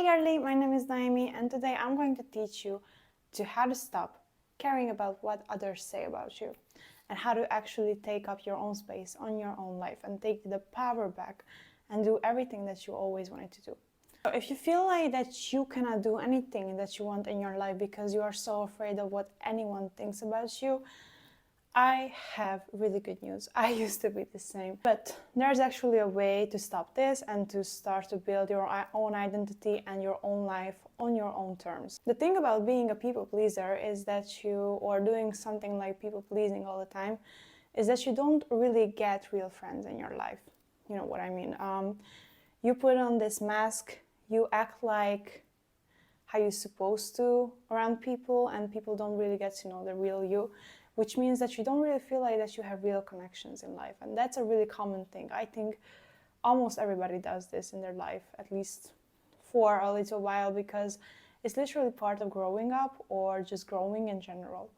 girly, my name is Naomi and today I'm going to teach you how to stop caring about what others say about you and how to actually take up your own space on your own life and take the power back and do everything that you always wanted to do. So if you feel like that you cannot do anything that you want in your life because you are so afraid of what anyone thinks about you, I have really good news. I used to be the same, but there's actually a way to stop this and to start to build your own identity and your own life on your own terms. The thing about being a people pleaser is that or doing something like people pleasing all the time, is that you don't really get real friends in your life. You know what I mean? You put on this mask, you act like how you're supposed to around people, and people don't really get to know the real you, which means that you don't really feel like that you have real connections in life. And that's a really common thing. I think almost everybody does this in their life, at least for a little while, because it's literally part of growing up or just growing in general.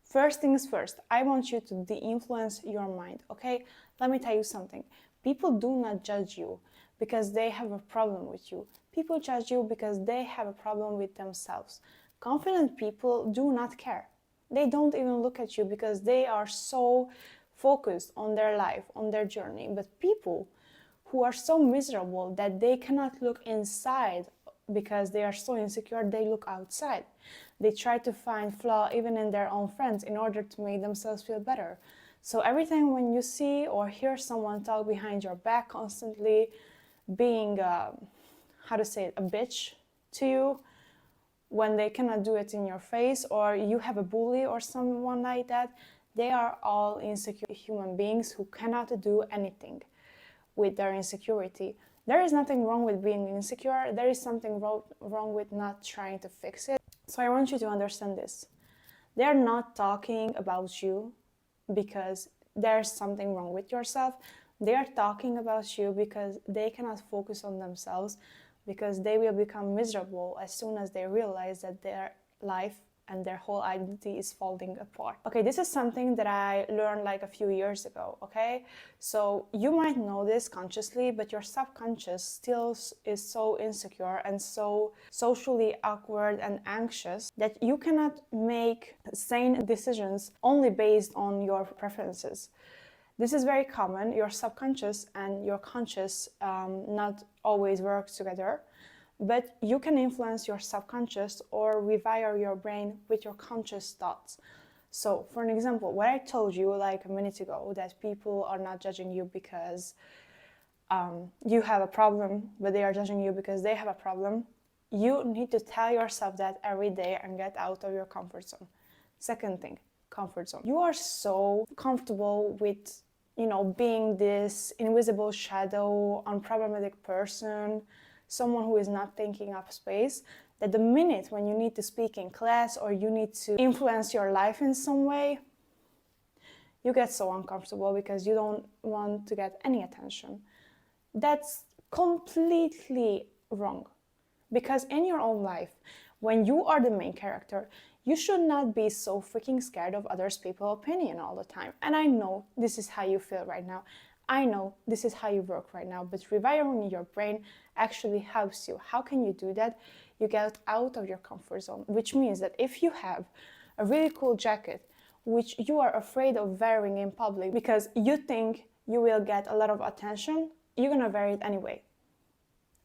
First things first, I want you to de-influence your mind, okay? Let me tell you something. People do not judge you because they have a problem with you. People judge you because they have a problem with themselves. Confident people do not care. They don't even look at you because they are so focused on their life, on their journey. But people who are so miserable that they cannot look inside because they are so insecure, they look outside. They try to find flaw even in their own friends in order to make themselves feel better. So every time when you see or hear someone talk behind your back constantly, being, a bitch to you, when they cannot do it in your face, or you have a bully or someone like that, they are all insecure human beings who cannot do anything with their insecurity. There is nothing wrong with being insecure. There is something wrong with not trying to fix it. So I want you to understand this. They're not talking about you because there's something wrong with yourself. They are talking about you because they cannot focus on themselves, because they will become miserable as soon as they realize that their life and their whole identity is falling apart. Okay, this is something that I learned like a few years ago, okay? So you might know this consciously, but your subconscious still is so insecure and so socially awkward and anxious that you cannot make sane decisions only based on your preferences. This is very common. Your subconscious and your conscious not always work together, but you can influence your subconscious or rewire your brain with your conscious thoughts. So, for an example, what I told you like a minute ago, that people are not judging you because you have a problem, but they are judging you because they have a problem, you need to tell yourself that every day and get out of your comfort zone. Second thing, comfort zone. You are so comfortable with, being this invisible shadow, unproblematic person, someone who is not taking up space, that the minute when you need to speak in class or you need to influence your life in some way, you get so uncomfortable because you don't want to get any attention. That's completely wrong. Because in your own life, when you are the main character, you should not be so freaking scared of others people's opinion all the time. And I know this is how you feel right now. I know this is how you work right now, but rewiring your brain actually helps you. How can you do that? You get out of your comfort zone, which means that if you have a really cool jacket, which you are afraid of wearing in public because you think you will get a lot of attention, you're gonna wear it anyway.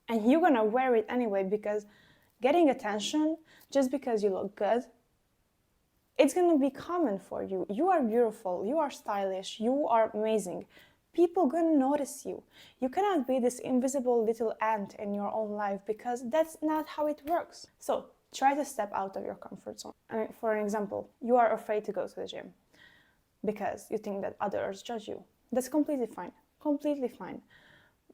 And you're gonna wear it anyway because getting attention just because you look good, it's gonna be common for you. You are beautiful, you are stylish, you are amazing. People gonna notice you. You cannot be this invisible little ant in your own life because that's not how it works. So try to step out of your comfort zone. For an example, you are afraid to go to the gym because you think that others judge you. That's completely fine, completely fine.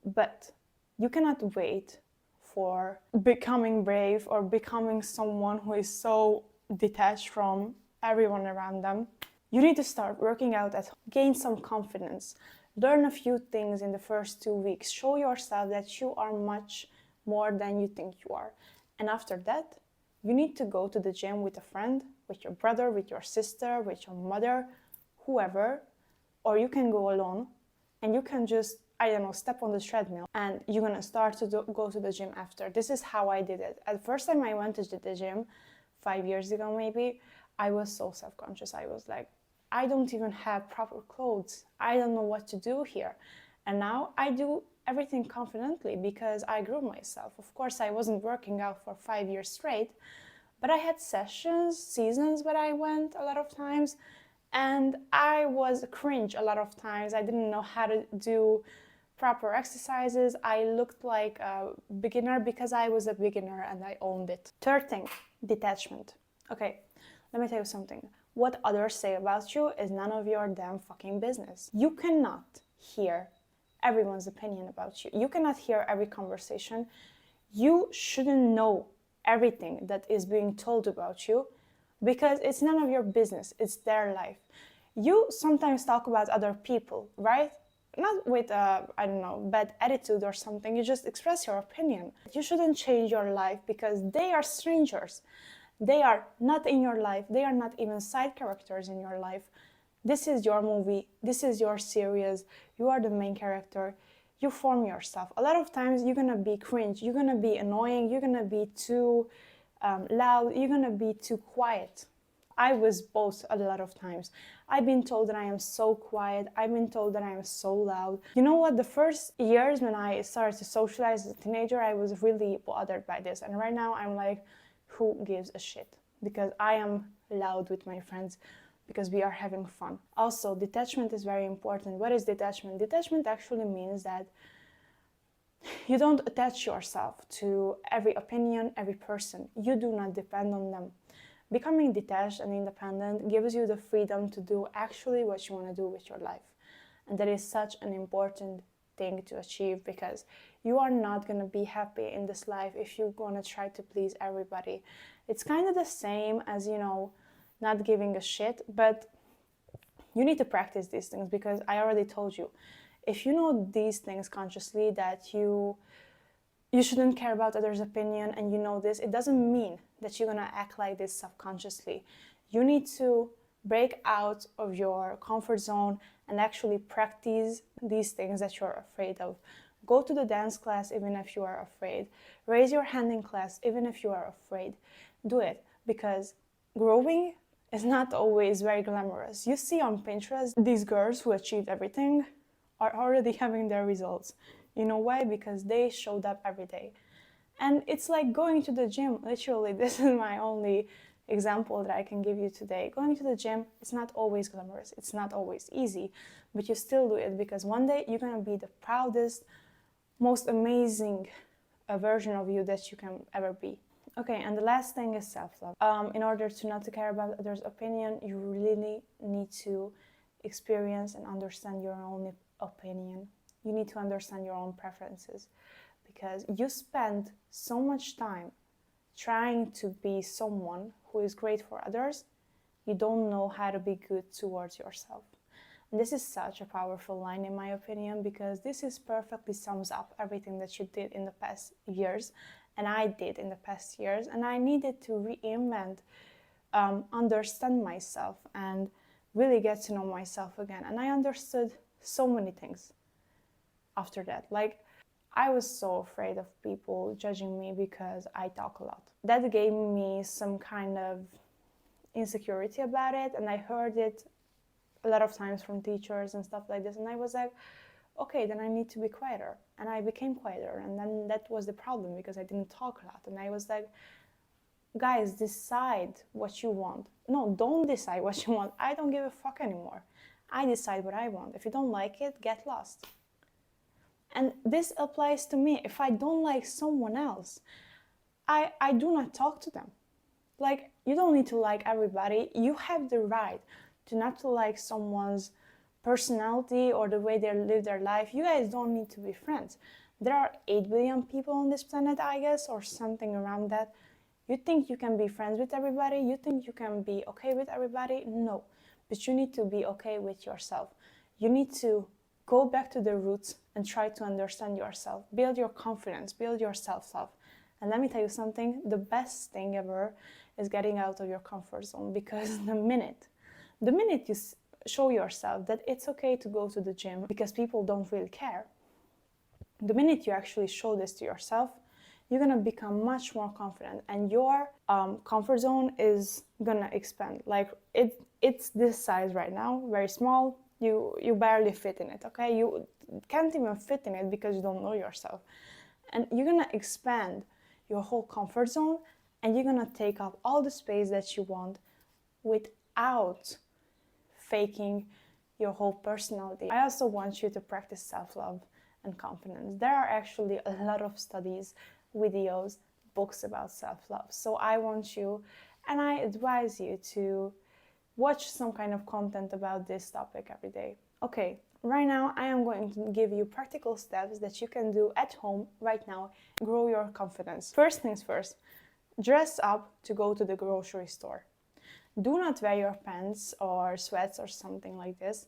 But you cannot wait for becoming brave or becoming someone who is so detached from everyone around them. You need to start working out at home, gain some confidence, learn a few things in the first 2 weeks, show yourself that you are much more than you think you are. And after that, you need to go to the gym with a friend, with your brother, with your sister, with your mother, whoever, or you can go alone and you can just I don't know, step on the treadmill and you're gonna start to go to the gym after. This is how I did it. At the first time I went to the gym, 5 years ago maybe, I was so self-conscious. I was like, I don't even have proper clothes. I don't know what to do here. And now I do everything confidently because I grew myself. Of course, I wasn't working out for 5 years straight, but I had sessions, seasons where I went a lot of times, and I was cringe a lot of times. I didn't know how to do proper exercises. I looked like a beginner because I was a beginner and I owned it. Third thing, detachment. Okay, let me tell you something. What others say about you is none of your damn fucking business. You cannot hear everyone's opinion about you. You cannot hear every conversation. You shouldn't know everything that is being told about you because it's none of your business. It's their life. You sometimes talk about other people, right? Not with I don't know, bad attitude or something. You just express your opinion. You shouldn't change your life because they are strangers. They are not in your life. They are not even side characters in your life. This is your movie. This is your series. You are the main character. You form yourself. A lot of times you're gonna be cringe. You're gonna be annoying. You're gonna be too loud. You're gonna be too quiet. I was both a lot of times. I've been told that I am so quiet. I've been told that I am so loud. You know what? The first years when I started to socialize as a teenager, I was really bothered by this. And right now I'm like, who gives a shit? Because I am loud with my friends because we are having fun. Also, detachment is very important. What is detachment? Detachment actually means that you don't attach yourself to every opinion, every person. You do not depend on them. Becoming detached and independent gives you the freedom to do actually what you want to do with your life. And that is such an important thing to achieve because you are not going to be happy in this life if you're going to try to please everybody. It's kind of the same as, not giving a shit, but you need to practice these things because I already told you, if you know these things consciously that you shouldn't care about others' opinion and you know this, it doesn't mean that you're gonna act like this subconsciously. You need to break out of your comfort zone and actually practice these things that you're afraid of. Go to the dance class even if you are afraid. Raise your hand in class even if you are afraid. Do it because growing is not always very glamorous. You see on Pinterest, these girls who achieved everything are already having their results. You know why? Because they showed up every day. And it's like going to the gym. Literally, this is my only example that I can give you today. Going to the gym, it's not always glamorous. It's not always easy, but you still do it because one day you're gonna be the proudest, most amazing version of you that you can ever be. Okay, and the last thing is self-love. In order to not to care about others' opinion, you really need to experience and understand your own opinion. You need to understand your own preferences because you spend so much time trying to be someone who is great for others, you don't know how to be good towards yourself. And this is such a powerful line in my opinion because this is perfectly sums up everything that you did in the past years and I did in the past years, and I needed to reinvent, understand myself and really get to know myself again. And I understood so many things after that. Like, I was so afraid of people judging me because I talk a lot. That gave me some kind of insecurity about it, and I heard it a lot of times from teachers and stuff like this, and I was like, okay, then I need to be quieter. And I became quieter, and then that was the problem because I didn't talk a lot. And I was like, guys, decide what you want. No, don't decide what you want. I don't give a fuck anymore. I decide what I want. If you don't like it, get lost. And this applies to me. If I don't like someone else, I do not talk to them. Like, you don't need to like everybody. You have the right to not to like someone's personality or the way they live their life. You guys don't need to be friends. There are 8 billion people on this planet, I guess, or something around that. You think you can be friends with everybody? You think you can be okay with everybody? No. But you need to be okay with yourself. You need to go back to the roots and try to understand yourself. Build your confidence, build your self-love. And let me tell you something, the best thing ever is getting out of your comfort zone, because the minute you show yourself that it's okay to go to the gym because people don't really care, The minute you actually show this to yourself, you're gonna become much more confident, and your comfort zone is gonna expand. Like it's this size right now, very small. You barely fit in it, okay? You can't even fit in it because you don't know yourself. And you're gonna expand your whole comfort zone, and you're gonna take up all the space that you want without faking your whole personality. I also want you to practice self-love and confidence. There are actually a lot of studies, videos, books about self-love. So I want you, and I advise you to watch some kind of content about this topic every day. Okay, right now I am going to give you practical steps that you can do at home right now, grow your confidence. First things first, dress up to go to the grocery store. Do not wear your pants or sweats or something like this.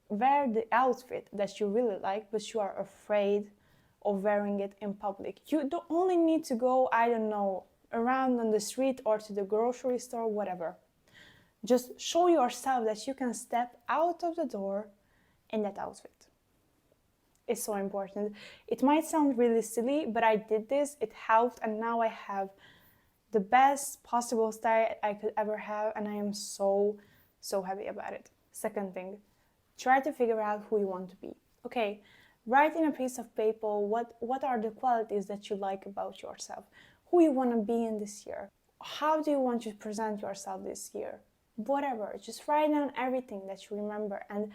Wear the outfit that you really like, but you are afraid of wearing it in public. You don't only need to go, I don't know, around on the street or to the grocery store, whatever. Just show yourself that you can step out of the door in that outfit. It's so important. It might sound really silly, but I did this, it helped, and now I have the best possible style I could ever have, and I am so happy about it. Second thing, try to figure out who you want to be. Okay, write in a piece of paper what are the qualities that you like about yourself, who you want to be in this year, how do you want to present yourself this year, whatever. Just write down everything that you remember and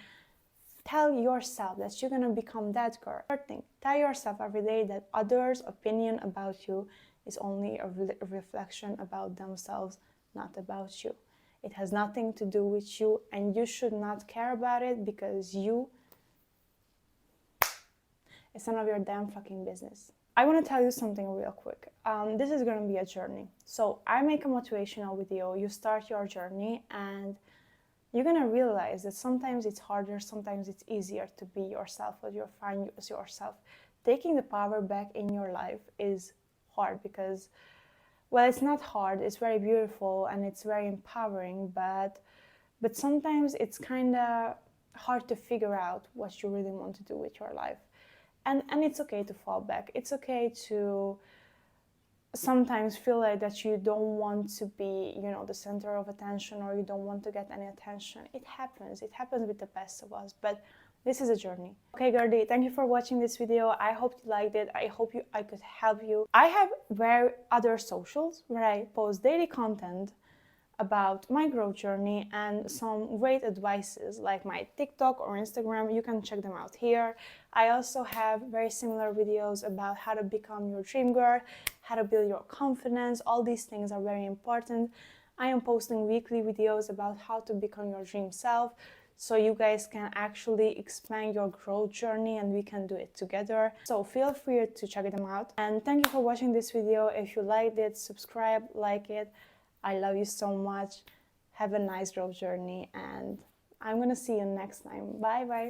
tell yourself that you're going to become that girl. Third thing, tell yourself every day that others' opinion about you is only a reflection about themselves, not about you. It has nothing to do with you, and you should not care about it because it's none of your damn fucking business. I want to tell you something real quick. This is going to be a journey. So I make a motivational video, you start your journey, and you're going to realize that sometimes it's harder, sometimes it's easier to be yourself, but you'll find yourself. Taking the power back in your life is hard because, well, it's not hard, it's very beautiful and it's very empowering, but sometimes it's kind of hard to figure out what you really want to do with your life. And it's okay to fall back. It's okay to sometimes feel like that you don't want to be, the center of attention, or you don't want to get any attention. It happens with the best of us, but this is a journey. Okay, Gertie, thank you for watching this video. I hope you liked it. I hope I could help you. I have other socials where I post daily content about my growth journey and some great advices like my TikTok or Instagram. You can check them out here. I also have very similar videos about how to become your dream girl, how to build your confidence. All these things are very important. I am posting weekly videos about how to become your dream self, so you guys can actually expand your growth journey and we can do it together. So feel free to check them out. And thank you for watching this video. If you liked it, subscribe, like it. I love you so much. Have a nice growth journey, and I'm gonna see you next time. Bye bye.